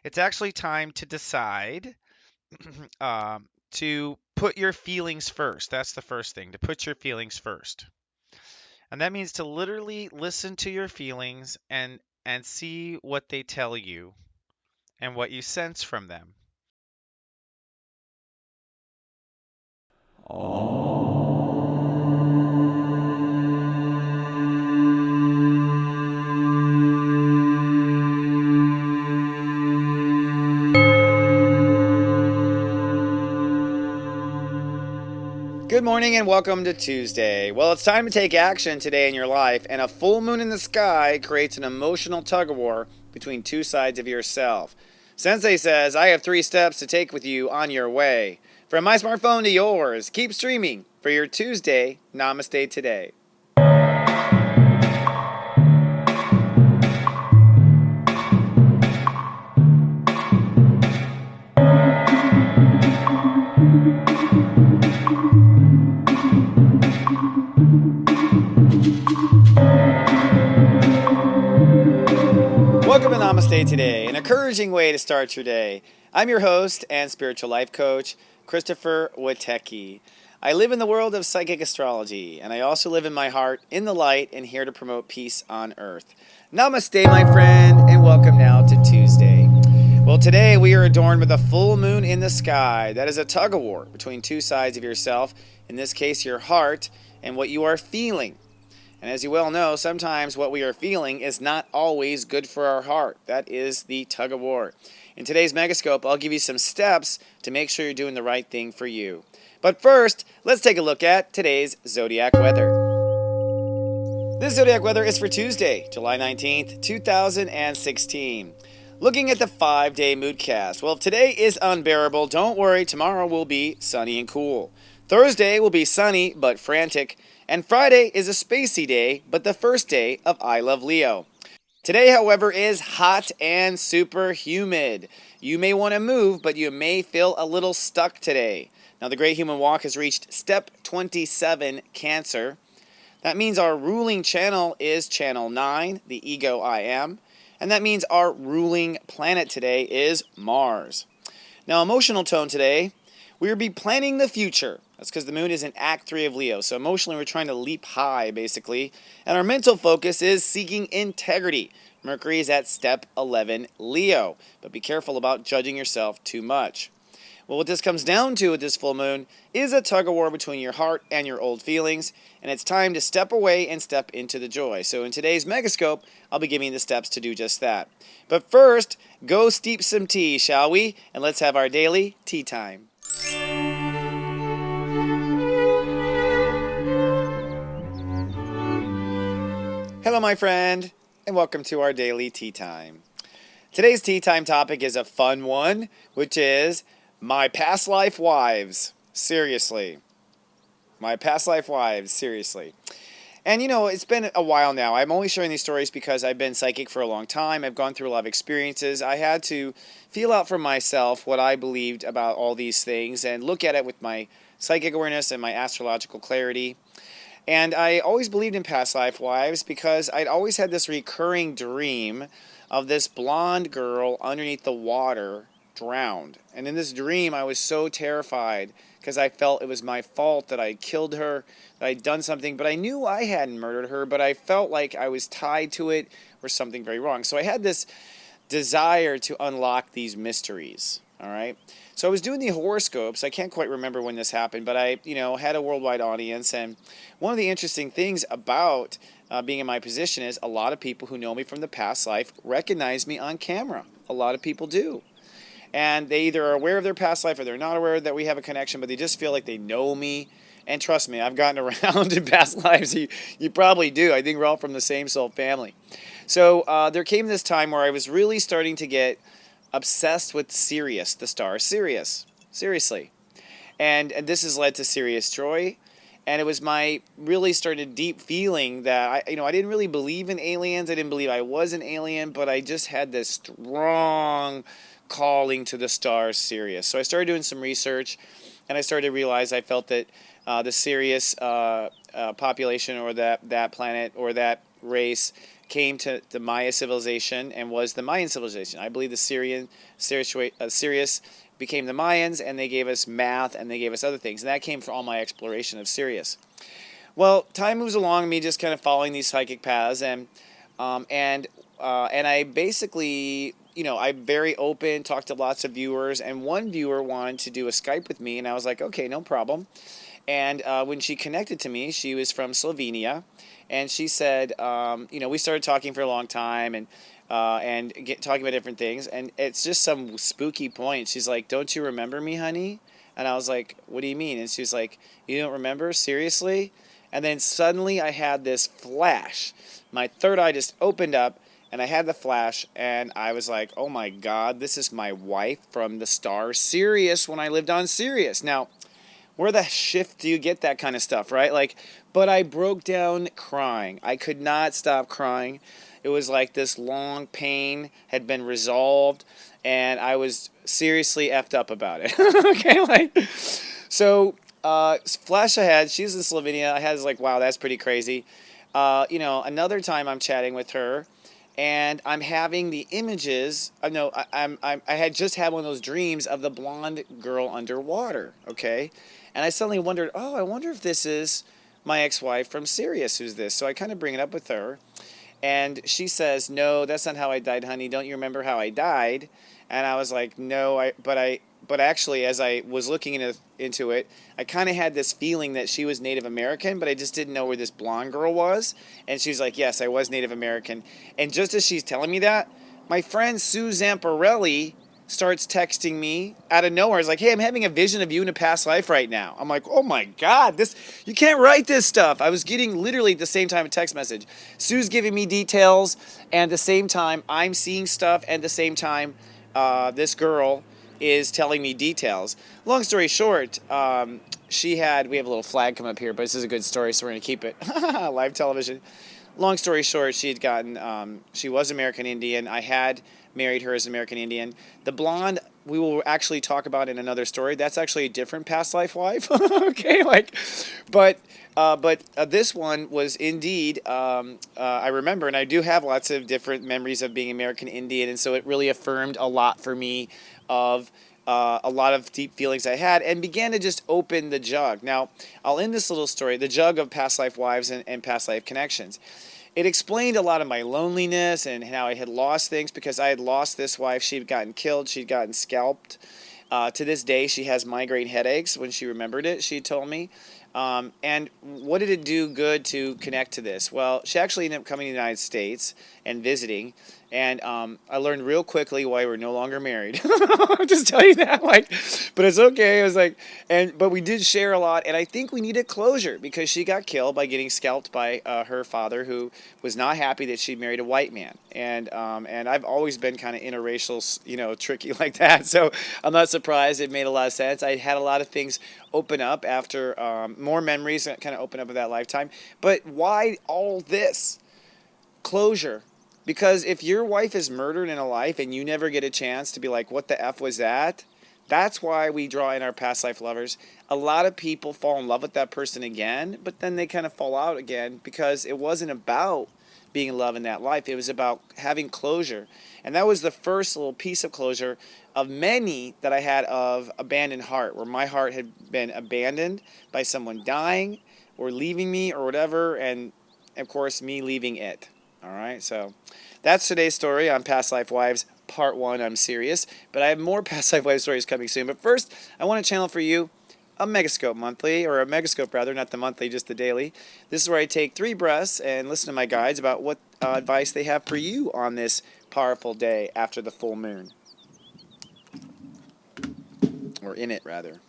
It's actually time to decide to put your feelings first. That's the first thing, to put your feelings first. And that means to literally listen to your feelings and see what they tell you and what you sense from them. Good morning and welcome to Tuesday. Well, it's time to take action today in your life, and a full moon in the sky creates an emotional tug of war between two sides of yourself. Sensei says, I have 3 steps to take with you on your way. From my smartphone to yours, keep streaming for your Tuesday Namaste today. Welcome to Namaste today, an encouraging way to start your day. I'm your host and spiritual life coach, stepº27. I live in the world of psychic astrology, and I also live in my heart, in the light, and here to promote peace on earth. Namaste, my friend, and welcome now to Tuesday. Well, today we are adorned with a full moon in the sky. That is a tug of war between two sides of yourself, in this case your heart, and what you are feeling. And as you well know, sometimes what we are feeling is not always good for our heart. That is the tug of war. In today's Megascope, I'll give you some steps to make sure you're doing the right thing for you. But first, let's take a look at today's Zodiac weather. This Zodiac weather is for Tuesday, July 19th, 2016. Looking at the 5-day moodcast. Well, if today is unbearable, don't worry, tomorrow will be sunny and cool. Thursday will be sunny but frantic. And Friday is a spacey day, but the first day of I Love Leo. Today, however, is hot and super humid. You may want to move, but you may feel a little stuck today. Now, the Great Human Walk has reached step 27, Cancer. That means our ruling channel is channel 9, the ego I am. And that means our ruling planet today is Mars. Now, emotional tone today, we will be planning the future. That's because the moon is in Act 3 of Leo. So emotionally, we're trying to leap high, basically. And our mental focus is seeking integrity. Mercury is at step 11, Leo. But be careful about judging yourself too much. Well, what this comes down to with this full moon is a tug of war between your heart and your old feelings. And it's time to step away and step into the joy. So in today's Megascope, I'll be giving you the steps to do just that. But first, go steep some tea, shall we? And let's have our daily tea time. Hello, my friend, and welcome to our daily tea time. Today's tea time topic is a fun one, which is my past life wives. Seriously. My past life wives, seriously. And you know, it's been a while now. I'm only sharing these stories because I've been psychic for a long time. I've gone through a lot of experiences. I had to feel out for myself what I believed about all these things and look at it with my psychic awareness and my astrological clarity. And I always believed in past life wives because I'd always had this recurring dream of this blonde girl underneath the water drowned. And in this dream, I was so terrified because I felt it was my fault that I killed her, that I'd done something. But I knew I hadn't murdered her, but I felt like I was tied to it or something very wrong. So I had this desire to unlock these mysteries. All right. So I was doing the horoscopes. I can't quite remember when this happened, but I, had a worldwide audience. And one of the interesting things about being in my position is a lot of people who know me from the past life recognize me on camera. A lot of people do. And they either are aware of their past life or they're not aware that we have a connection, but they just feel like they know me. And trust me, I've gotten around in past lives. You probably do. I think we're all from the same soul family. So there came this time where I was really starting to get obsessed with Sirius, the star Sirius. Seriously. And this has led to serious joy. And it was my really started deep feeling that I didn't really believe in aliens. I didn't believe I was an alien, but I just had this strong calling to the star Sirius. So I started doing some research, and I started to realize I felt that the Sirius population or that planet or that race came to the Maya civilization and was the Mayan civilization. I believe the Sirius became the Mayans, and they gave us math and they gave us other things. And that came from all my exploration of Sirius. Well, time moves along, me just kind of following these psychic paths, and I basically, I'm very open, talked to lots of viewers, and one viewer wanted to do a Skype with me, and I was like, okay, no problem. And when she connected to me, she was from Slovenia, and she said, we started talking for a long time, and talking about different things, and it's just some spooky point. She's like, "Don't you remember me, honey?" And I was like, "What do you mean?" And she's like, "You don't remember? Seriously?" And then suddenly I had this flash. My third eye just opened up, and I had the flash, and I was like, "Oh my God, this is my wife from the star Sirius when I lived on Sirius." Now, where the shift do you get that kind of stuff, right? But I broke down crying. I could not stop crying. It was like this long pain had been resolved, and I was seriously effed up about it. Okay, so flash ahead. She's in Slovenia. I was like, wow, that's pretty crazy. Another time I'm chatting with her, and I'm having the images. I had just had one of those dreams of the blonde girl underwater. Okay, and I suddenly wondered, oh, I wonder if this is my ex-wife from Sirius. Who's this? So I kind of bring it up with her, and she says, "No, that's not how I died, honey. Don't you remember how I died?" And I was like, "No, but actually, as I was looking into it, I kind of had this feeling that she was Native American, but I just didn't know where this blonde girl was." And she's like, "Yes, I was Native American." And just as she's telling me that, my friend Sue Zamparelli starts texting me out of nowhere. It's like, "Hey, I'm having a vision of you in a past life right now." I'm like, "Oh my God, you can't write this stuff." I was getting literally at the same time a text message. Sue's giving me details, and at the same time I'm seeing stuff, and at the same time this girl is telling me details. Long story short, we have a little flag come up here, but this is a good story, so we're going to keep it. Live television. Long story short, she was American Indian. I had married her as American Indian. The blonde, we will actually talk about in another story. That's actually a different past life wife. Okay, but this one was indeed, I remember, and I do have lots of different memories of being American Indian, and so it really affirmed a lot for me of a lot of deep feelings I had, and began to just open the jug. Now, I'll end this little story, the jug of past life wives and past life connections. It explained a lot of my loneliness and how I had lost things, because I had lost this wife. She'd gotten killed. She'd gotten scalped. To this day, she has migraine headaches. When she remembered it, she told me. And what did it do good to connect to this? Well, she actually ended up coming to the United States and visiting. And I learned real quickly why we're no longer married. I'll just tell you that, but it's okay. I was like, but we did share a lot, and I think we needed closure, because she got killed by getting scalped by her father, who was not happy that she married a white man. And I've always been kind of interracial, tricky like that. So I'm not surprised. It made a lot of sense. I had a lot of things open up after more memories that kind of open up of that lifetime. But why all this closure? Because if your wife is murdered in a life and you never get a chance to be like, what the F was that? That's why we draw in our past life lovers. A lot of people fall in love with that person again, but then they kind of fall out again, because it wasn't about being in love in that life. It was about having closure. And that was the first little piece of closure of many that I had of abandoned heart, where my heart had been abandoned by someone dying or leaving me or whatever, and of course me leaving it. All right, so that's today's story on Past Life Wives, Part 1. I'm serious, but I have more Past Life Wives stories coming soon. But first, I want to channel for you a Megascope monthly, or a Megascope rather, not the monthly, just the daily. This is where I take 3 breaths and listen to my guides about what advice they have for you on this powerful day after the full moon. Or in it, rather.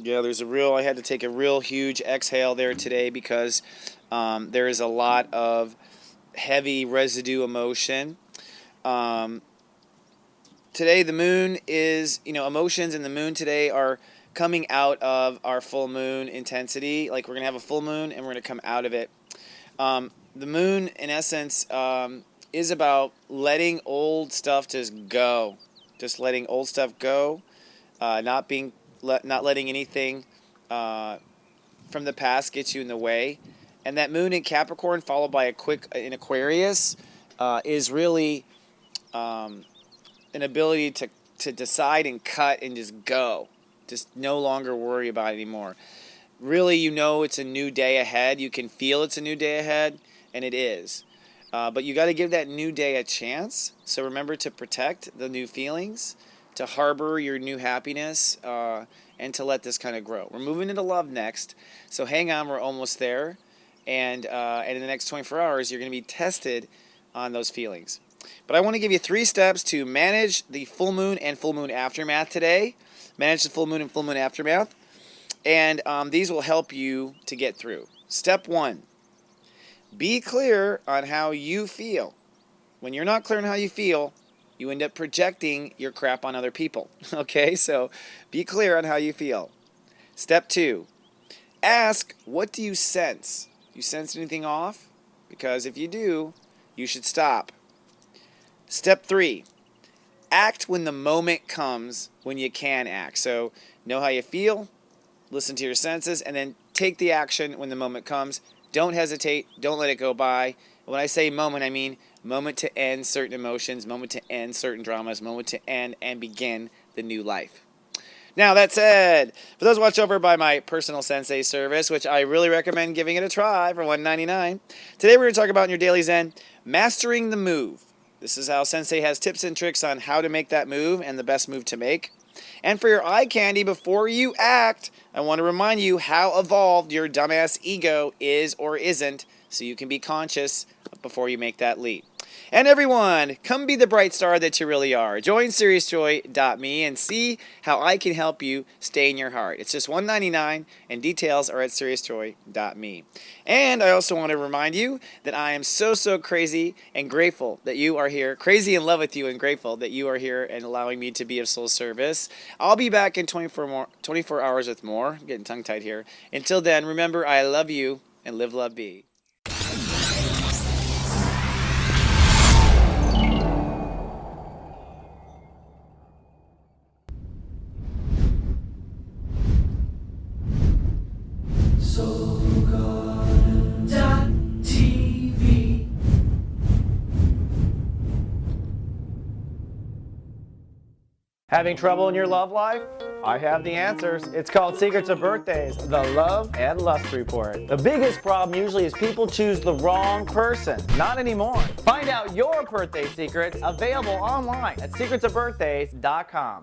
Yeah, I had to take a real huge exhale there today, because there is a lot of heavy residue emotion. Today the moon is, emotions in the moon today are coming out of our full moon intensity. Like, we're going to have a full moon and we're going to come out of it. The moon, in essence, is about letting old stuff just go. Just letting old stuff go, not letting anything from the past get you in the way. And that moon in Capricorn followed by a quick in Aquarius is really an ability to decide and cut and just go. Just no longer worry about it anymore. Really, you know it's a new day ahead. You can feel it's a new day ahead, and it is. But you got to give that new day a chance. So remember to protect the new feelings, to harbor your new happiness, and to let this kind of grow. We're moving into love next. So hang on, we're almost there. And in the next 24 hours, you're going to be tested on those feelings. But I want to give you 3 steps to manage the full moon and full moon aftermath today. Manage the full moon and full moon aftermath. And these will help you to get through. Step 1, be clear on how you feel. When you're not clear on how you feel, you end up projecting your crap on other people. Okay, so be clear on how you feel. Step 2, ask, what do you sense? You sense anything off? Because if you do, you should stop. Step 3, act when the moment comes when you can act. So know how you feel, listen to your senses, and then take the action when the moment comes. Don't hesitate. Don't let it go by. When I say moment, I mean moment to end certain emotions, moment to end certain dramas, moment to end and begin the new life. Now, that said, for those watched over by my personal Sensei service, which I really recommend giving it a try for $1.99, today we're going to talk about in your daily Zen, mastering the move. This is how Sensei has tips and tricks on how to make that move and the best move to make. And for your eye candy, before you act, I want to remind you how evolved your dumbass ego is or isn't, so you can be conscious before you make that leap. And everyone, come be the bright star that you really are. Join stepº27 and see how I can help you stay in your heart. It's just $1.99 and details are at stepº27. And I also want to remind you that I am so crazy and grateful that you are here. Crazy in love with you and grateful that you are here and allowing me to be of soul service. I'll be back in 24 hours with more. I'm getting tongue-tied here. Until then, remember, I love you and live, love, be. TV. Having trouble in your love life? I have the answers. It's called Secrets of Birthdays, the Love and Lust Report. The biggest problem usually is people choose the wrong person. Not anymore. Find out your birthday secrets available online at secretsofbirthdays.com.